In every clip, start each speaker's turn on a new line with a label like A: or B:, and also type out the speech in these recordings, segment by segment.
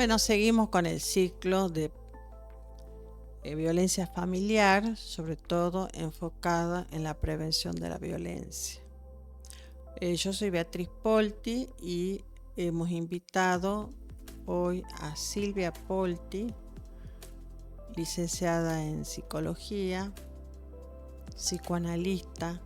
A: Bueno, seguimos con el ciclo de violencia familiar, sobre todo enfocada en la prevención de la violencia. Yo soy Beatriz Polti y hemos invitado hoy a Silvia Polti, licenciada en psicología, psicoanalista,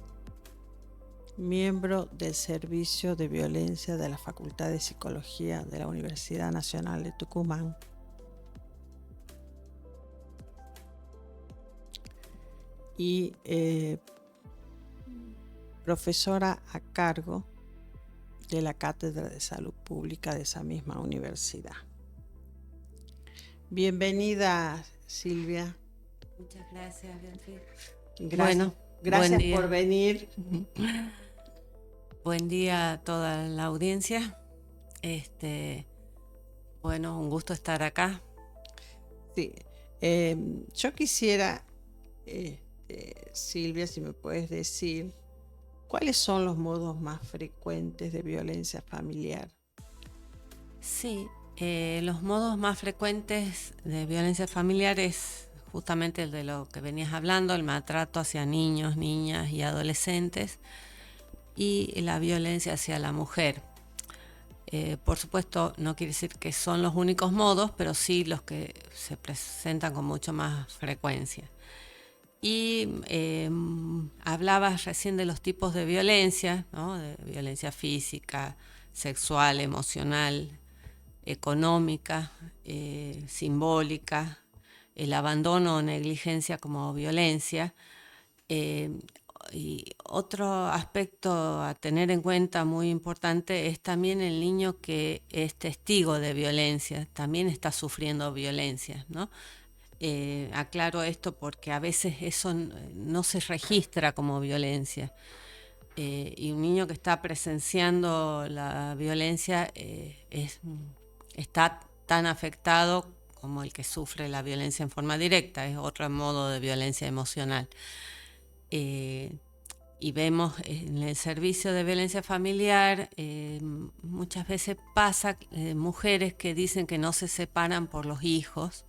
A: miembro del Servicio de Violencia de la Facultad de Psicología de la Universidad Nacional de Tucumán. Y profesora a cargo de la Cátedra de Salud Pública de esa misma universidad. Bienvenida, Silvia.
B: Muchas gracias, Beatriz.
A: Gracias por venir.
B: Buen día a toda la audiencia. Un gusto estar acá.
A: Sí, yo quisiera, Silvia, si me puedes decir, ¿cuáles son los modos más frecuentes de violencia familiar?
B: Sí, los modos más frecuentes de violencia familiar es justamente el de lo que venías hablando, el maltrato hacia niños, niñas y adolescentes, y la violencia hacia la mujer. Por supuesto, no quiere decir que son los únicos modos, pero sí los que se presentan con mucho más frecuencia. Y hablabas recién de los tipos de violencia, ¿no? De violencia física, sexual, emocional, económica, simbólica, el abandono o negligencia como violencia. Y otro aspecto a tener en cuenta muy importante es también el niño que es testigo de violencia, también está sufriendo violencia, ¿no? Aclaro esto porque a veces eso no se registra como violencia. Y un niño que está presenciando la violencia está tan afectado como el que sufre la violencia en forma directa, es otro modo de violencia emocional. Y vemos en el servicio de violencia familiar, muchas veces pasa mujeres que dicen que no se separan por los hijos,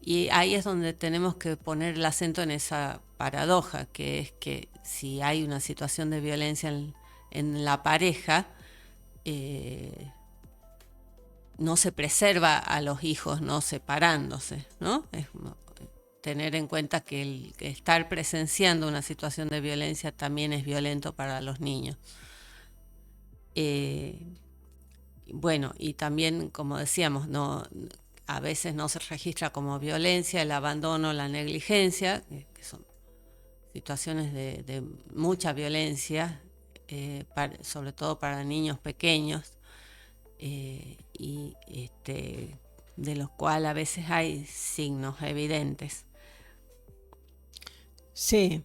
B: y ahí es donde tenemos que poner el acento en esa paradoja, que es que si hay una situación de violencia en la pareja, no se preserva a los hijos no separándose, ¿no? Es tener en cuenta que el estar presenciando una situación de violencia también es violento para los niños. Bueno, y también, como decíamos, a veces no se registra como violencia el abandono, la negligencia, que son situaciones de mucha violencia, sobre todo para niños pequeños, y de los cuales a veces hay signos evidentes.
A: Sí,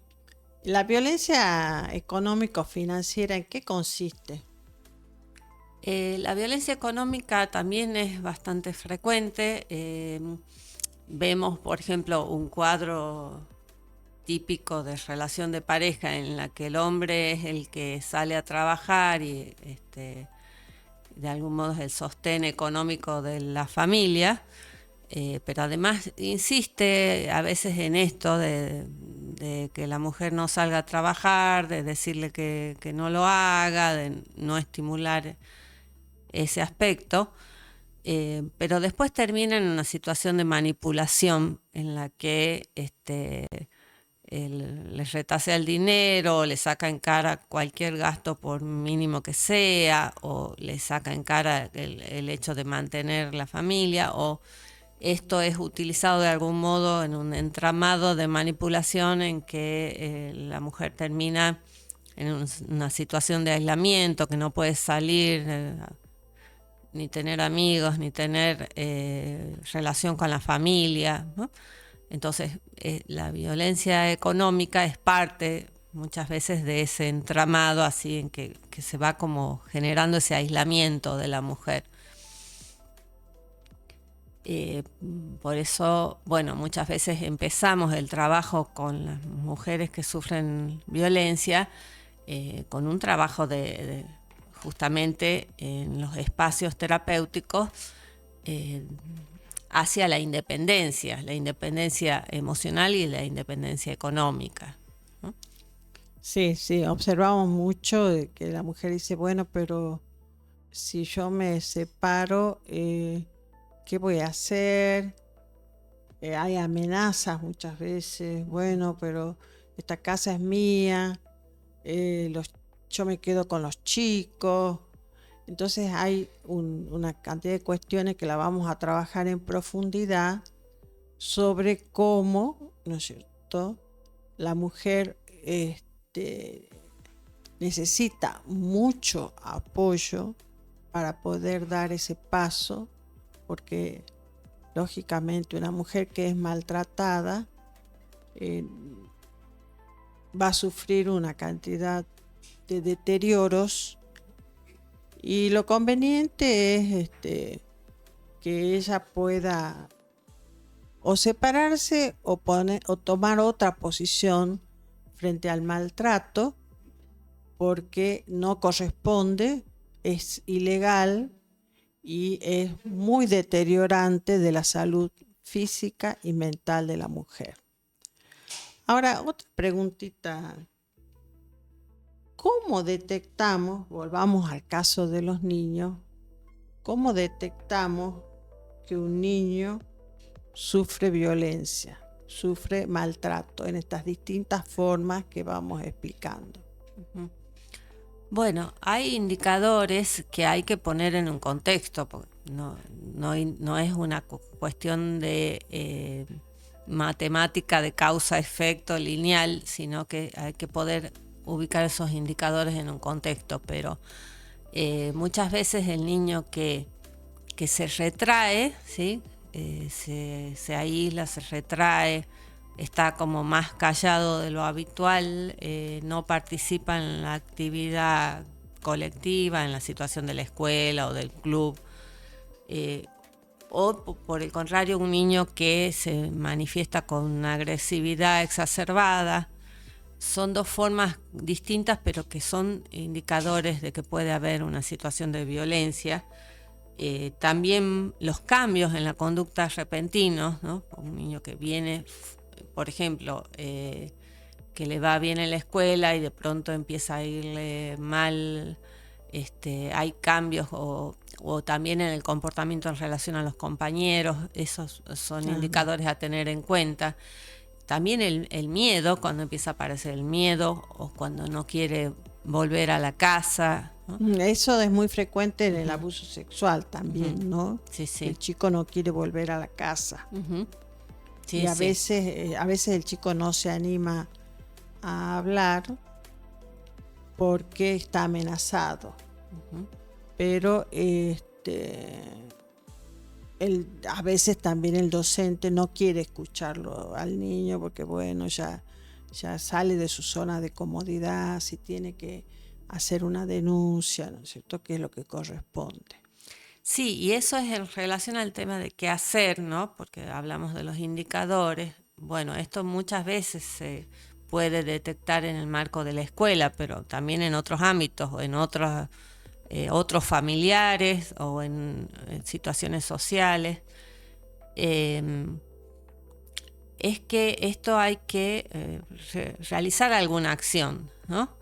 A: la violencia económico-financiera, ¿en qué consiste?
B: La violencia económica también es bastante frecuente. Vemos, por ejemplo, un cuadro típico de relación de pareja en la que el hombre es el que sale a trabajar y de algún modo es el sostén económico de la familia, pero además insiste a veces en esto de que la mujer no salga a trabajar, de decirle que no lo haga, de no estimular ese aspecto, pero después termina en una situación de manipulación en la que les retasea el dinero, le saca en cara cualquier gasto por mínimo que sea, o le saca en cara el hecho de mantener la familia, o esto es utilizado de algún modo en un entramado de manipulación en que la mujer termina en una situación de aislamiento, que no puede salir, ni tener amigos, ni tener relación con la familia, ¿no? Entonces, la violencia económica es parte muchas veces de ese entramado así en que se va como generando ese aislamiento de la mujer. Por eso, bueno, muchas veces empezamos el trabajo con las mujeres que sufren violencia, con un trabajo justamente en los espacios terapéuticos, hacia la independencia emocional y la independencia económica, ¿no?
A: Sí, sí, observamos mucho de que la mujer dice, bueno, pero si yo me separo, ¿qué voy a hacer? Hay amenazas muchas veces, bueno, pero esta casa es mía, yo me quedo con los chicos. Entonces hay una cantidad de cuestiones que la vamos a trabajar en profundidad sobre cómo, ¿no es cierto?, la mujer necesita mucho apoyo para poder dar ese paso, porque lógicamente una mujer que es maltratada va a sufrir una cantidad de deterioros, y lo conveniente es que ella pueda o separarse o tomar otra posición frente al maltrato, porque no corresponde, es ilegal y es muy deteriorante de la salud física y mental de la mujer. Ahora, otra preguntita. ¿Cómo detectamos, volvamos al caso de los niños, cómo detectamos que un niño sufre violencia, sufre maltrato en estas distintas formas que vamos explicando?
B: Uh-huh. Bueno, hay indicadores que hay que poner en un contexto, porque no es una cuestión de matemática de causa-efecto lineal, sino que hay que poder ubicar esos indicadores en un contexto. Pero muchas veces el niño que se retrae, ¿sí? Se aísla, se retrae, está como más callado de lo habitual, no participa en la actividad colectiva, en la situación de la escuela o del club, o por el contrario, un niño que se manifiesta con una agresividad exacerbada. Son dos formas distintas, pero que son indicadores de que puede haber una situación de violencia. También los cambios en la conducta repentinos, ¿no? Un niño que viene, por ejemplo, que le va bien en la escuela y de pronto empieza a irle mal, hay cambios o también en el comportamiento en relación a los compañeros. Esos son indicadores a tener en cuenta. También el miedo, cuando empieza a aparecer el miedo o cuando no quiere volver a la casa, ¿no?
A: Eso es muy frecuente en el abuso sexual también, ¿no?
B: Sí, sí.
A: El chico no quiere volver a la casa.
B: Sí,
A: y a veces el chico no se anima a hablar porque está amenazado. Pero a veces también el docente no quiere escucharlo al niño porque bueno, ya sale de su zona de comodidad, si tiene que hacer una denuncia, ¿no es cierto?, que es lo que corresponde.
B: Sí, y eso es en relación al tema de qué hacer, ¿no? Porque hablamos de los indicadores. Bueno, esto muchas veces se puede detectar en el marco de la escuela, pero también en otros ámbitos o en otros familiares o en situaciones sociales. Es que esto hay que realizar alguna acción, ¿no?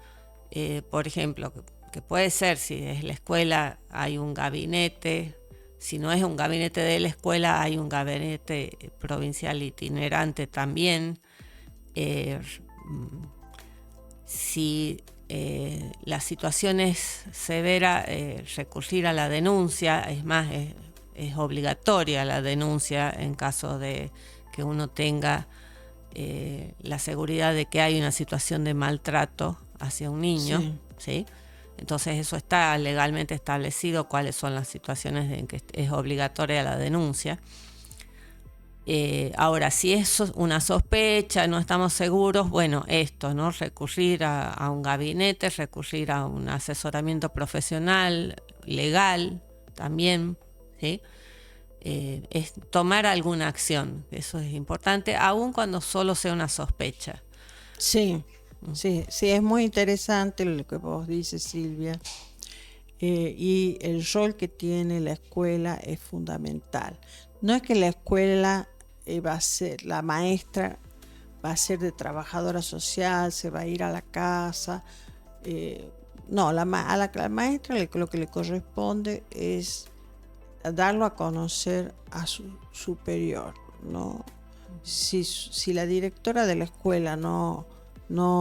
B: Por ejemplo, que puede ser, si es la escuela hay un gabinete, si no es un gabinete de la escuela hay un gabinete provincial itinerante también. Si la situación es severa, recurrir a la denuncia, es más, es obligatoria la denuncia en caso de que uno tenga la seguridad de que hay una situación de maltrato hacia un niño, ¿sí? Entonces eso está legalmente establecido, cuáles son las situaciones en que es obligatoria la denuncia. Ahora, si es una sospecha, no estamos seguros, bueno, esto, ¿no? Recurrir a un gabinete, recurrir a un asesoramiento profesional, legal también, ¿sí? Es tomar alguna acción, eso es importante, aun cuando solo sea una sospecha.
A: Sí, es muy interesante lo que vos dices, Silvia. y el rol que tiene la escuela es fundamental. No es que la escuela va a ser, la maestra va a ser de trabajadora social, se va a ir a la casa. No, a la maestra lo que le corresponde es darlo a conocer a su superior, ¿no? Si la directora de la escuela no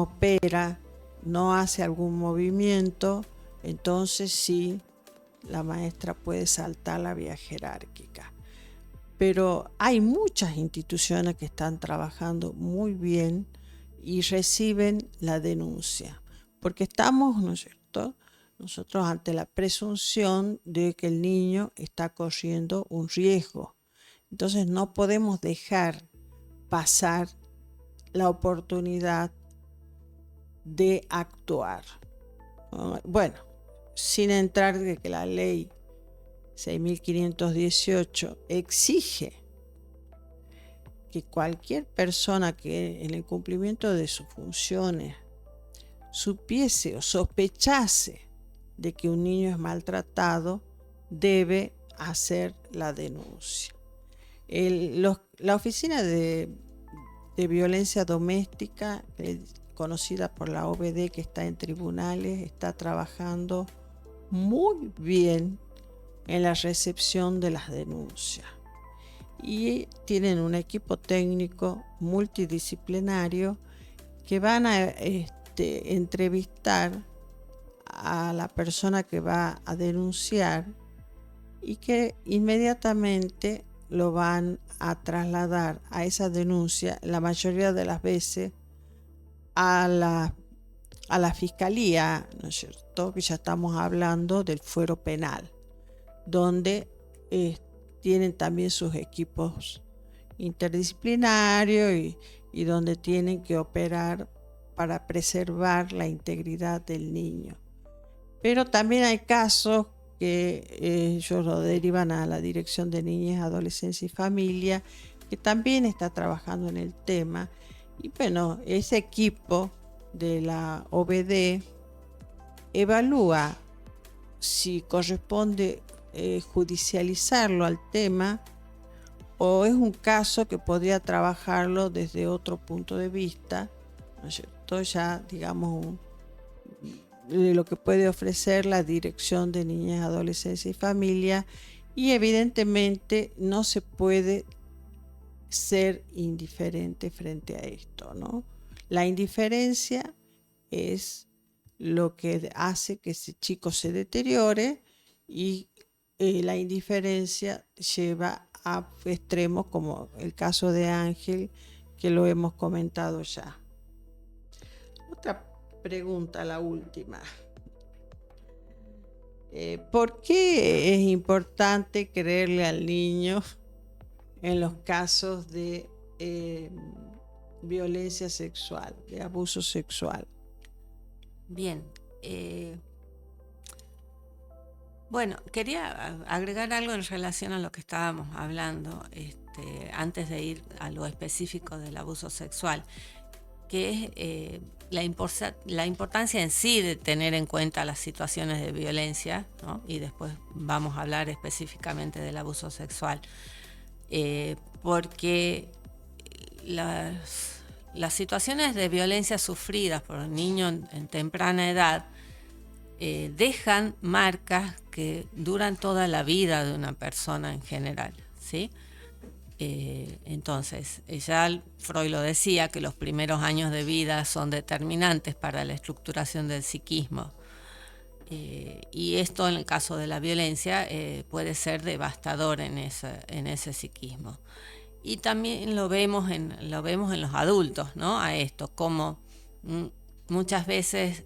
A: opera, no hace algún movimiento, entonces sí, la maestra puede saltar la vía jerárquica. Pero hay muchas instituciones que están trabajando muy bien y reciben la denuncia, porque estamos, ¿no es cierto?, nosotros ante la presunción de que el niño está corriendo un riesgo. Entonces no podemos dejar pasar la oportunidad de actuar. Bueno, sin entrar de que la ley 6.518 exige que cualquier persona que en el cumplimiento de sus funciones supiese o sospechase de que un niño es maltratado, debe hacer la denuncia. La oficina de violencia doméstica, conocida por la OBD, que está en tribunales, está trabajando muy bien en la recepción de las denuncias. Y tienen un equipo técnico multidisciplinario que van a entrevistar a la persona que va a denunciar y que inmediatamente lo van a trasladar a esa denuncia, la mayoría de las veces, a la fiscalía, ¿no es cierto? Que ya estamos hablando del fuero penal, donde tienen también sus equipos interdisciplinarios y donde tienen que operar para preservar la integridad del niño. Pero también hay casos que ellos lo derivan a la Dirección de Niñez, Adolescencia y Familia, que también está trabajando en el tema. Y bueno, ese equipo de la OBD evalúa si corresponde judicializarlo al tema o es un caso que podría trabajarlo desde otro punto de vista, ¿no es cierto? Ya, digamos, lo que puede ofrecer la Dirección de Niñez, Adolescencia y Familia, y evidentemente no se puede ser indiferente frente a esto, ¿no? La indiferencia es lo que hace que ese chico se deteriore y la indiferencia lleva a extremos como el caso de Ángel, que lo hemos comentado ya. Otra pregunta, la última. ¿Por qué es importante creerle al niño en los casos de violencia sexual, de abuso sexual?
B: Bien. Bueno, quería agregar algo en relación a lo que estábamos hablando antes de ir a lo específico del abuso sexual, que es la importancia en sí de tener en cuenta las situaciones de violencia, ¿no? Y después vamos a hablar específicamente del abuso sexual, porque las situaciones de violencia sufridas por un niño en temprana edad dejan marcas que duran toda la vida de una persona en general, ¿sí? Entonces, ya Freud lo decía, que los primeros años de vida son determinantes para la estructuración del psiquismo. Y esto, en el caso de la violencia, puede ser devastador en ese psiquismo. Y también lo vemos en los adultos, ¿no? A esto, como muchas veces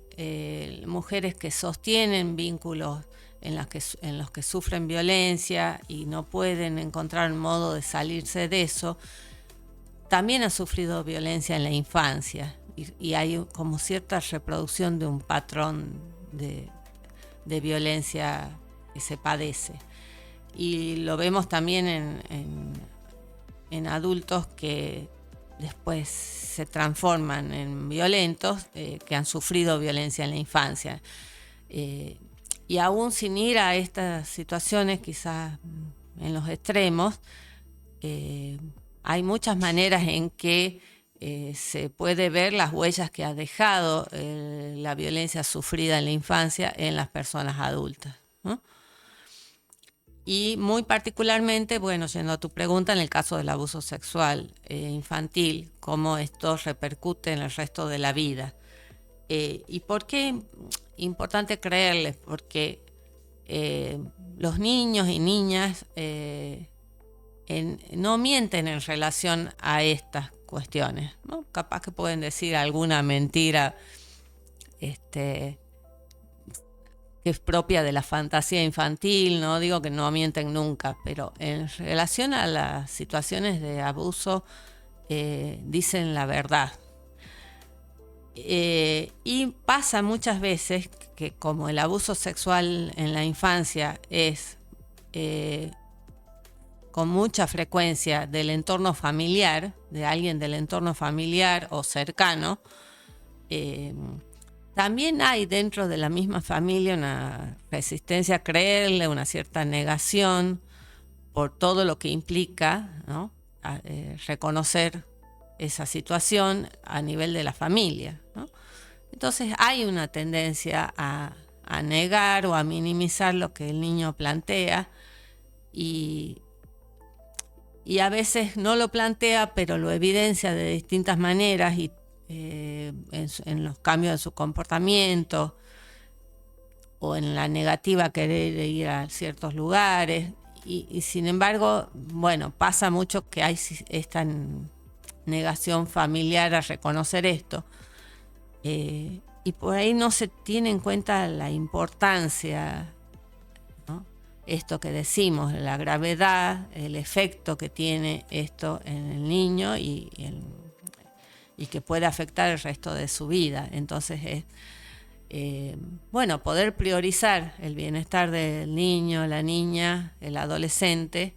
B: mujeres que sostienen vínculos en los que sufren violencia y no pueden encontrar un modo de salirse de eso, también han sufrido violencia en la infancia y hay como cierta reproducción de un patrón de violencia que se padece. Y lo vemos también en adultos que después se transforman en violentos, que han sufrido violencia en la infancia. Y aún sin ir a estas situaciones, quizás en los extremos, hay muchas maneras en que se puede ver las huellas que ha dejado la violencia sufrida en la infancia en las personas adultas, ¿no? Y muy particularmente, bueno, yendo a tu pregunta, en el caso del abuso sexual infantil, cómo esto repercute en el resto de la vida. ¿Y por qué importante creerles? Porque los niños y niñas no mienten en relación a estas cuestiones, ¿no? Capaz que pueden decir alguna mentira que es propia de la fantasía infantil, no digo que no mienten nunca, pero en relación a las situaciones de abuso dicen la verdad. Y pasa muchas veces que como el abuso sexual en la infancia es con mucha frecuencia del entorno familiar, de alguien del entorno familiar o cercano, también hay dentro de la misma familia una resistencia a creerle, una cierta negación por todo lo que implica, ¿no? Reconocer esa situación a nivel de la familia, ¿no? Entonces hay una tendencia a negar o a minimizar lo que el niño plantea y a veces no lo plantea, pero lo evidencia de distintas maneras y en los cambios de su comportamiento o en la negativa a querer ir a ciertos lugares y sin embargo, bueno, pasa mucho que hay esta negación familiar a reconocer esto y por ahí no se tiene en cuenta la importancia, ¿no? Esto que decimos, la gravedad, el efecto que tiene esto en el niño y que puede afectar el resto de su vida. Entonces bueno, poder priorizar el bienestar del niño, la niña, el adolescente,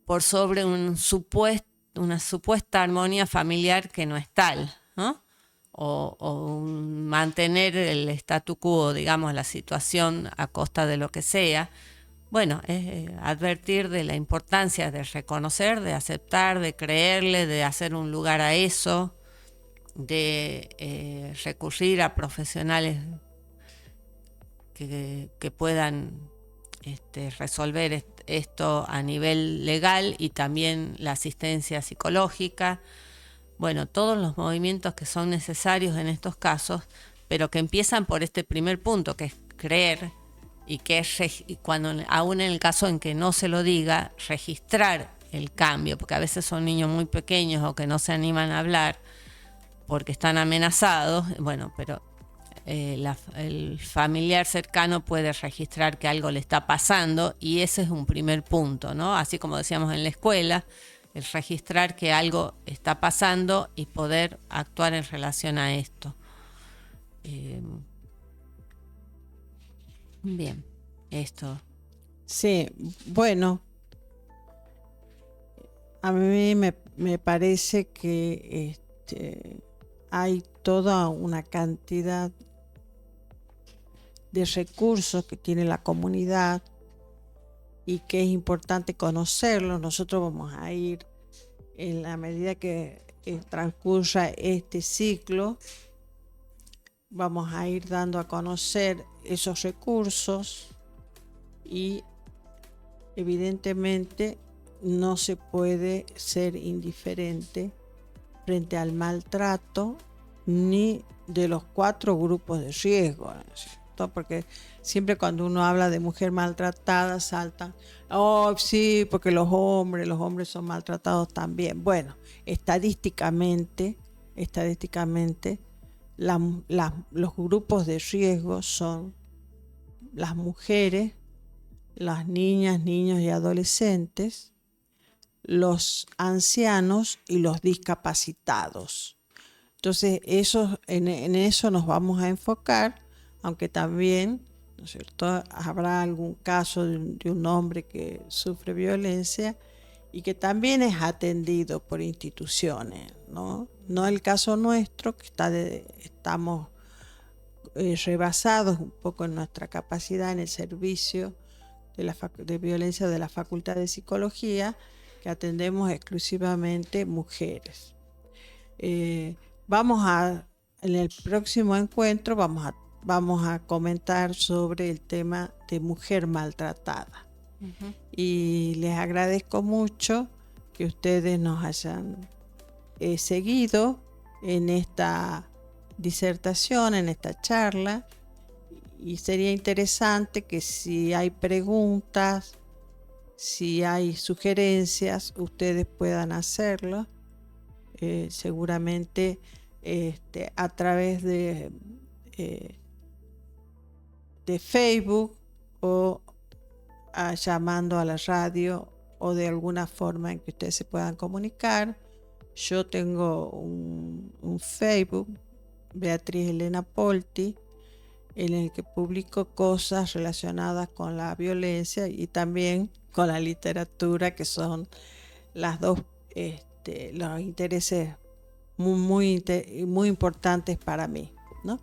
B: por sobre una supuesta armonía familiar que no es tal, ¿no? O mantener el statu quo, digamos, la situación a costa de lo que sea. Bueno, es advertir de la importancia de reconocer, de aceptar, de creerle, de hacer un lugar a eso, de recurrir a profesionales que puedan resolver esto a nivel legal y también la asistencia psicológica. Bueno, todos los movimientos que son necesarios en estos casos, pero que empiezan por este primer punto, que es creer y que es cuando aún en el caso en que no se lo diga, registrar el cambio, porque a veces son niños muy pequeños o que no se animan a hablar porque están amenazados, bueno, pero el familiar cercano puede registrar que algo le está pasando y ese es un primer punto, ¿no? Así como decíamos en la escuela, el registrar que algo está pasando y poder actuar en relación a esto. Bien, esto.
A: Sí, bueno, a mí me parece que hay toda una cantidad de recursos que tiene la comunidad y que es importante conocerlos. Nosotros vamos a ir, en la medida que transcurra este ciclo, vamos a ir dando a conocer esos recursos y evidentemente no se puede ser indiferente frente al maltrato ni de los 4 grupos de riesgo, ¿no es cierto? Porque siempre cuando uno habla de mujer maltratada saltan, oh sí, porque los hombres son maltratados también. Bueno, estadísticamente los grupos de riesgo son las mujeres, las niñas, niños y adolescentes, los ancianos y los discapacitados. Entonces en eso nos vamos a enfocar, aunque también, ¿no es cierto?, habrá algún caso de un hombre que sufre violencia y que también es atendido por instituciones, ¿no? No el caso nuestro, que estamos rebasados un poco en nuestra capacidad en el servicio de violencia de la Facultad de Psicología, que atendemos exclusivamente mujeres. En el próximo encuentro vamos a comentar sobre el tema de mujer maltratada. Uh-huh. Y les agradezco mucho que ustedes nos hayan seguido en esta disertación, en esta charla, y sería interesante que si hay preguntas, si hay sugerencias, ustedes puedan hacerlo, seguramente a través de Facebook o llamando a la radio o de alguna forma en que ustedes se puedan comunicar. Yo tengo un Facebook, Beatriz Elena Polti, en el que publico cosas relacionadas con la violencia y también con la literatura, que son las dos los intereses muy importantes para mí, ¿no?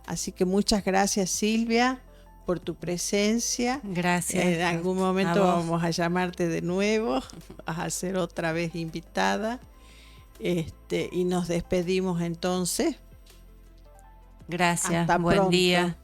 A: Así que muchas gracias, Silvia, por tu presencia.
B: Gracias.
A: En algún momento vamos a llamarte de nuevo, vas a ser otra vez invitada. Y nos despedimos entonces.
B: Gracias.
A: Hasta
B: Buen
A: pronto.
B: día.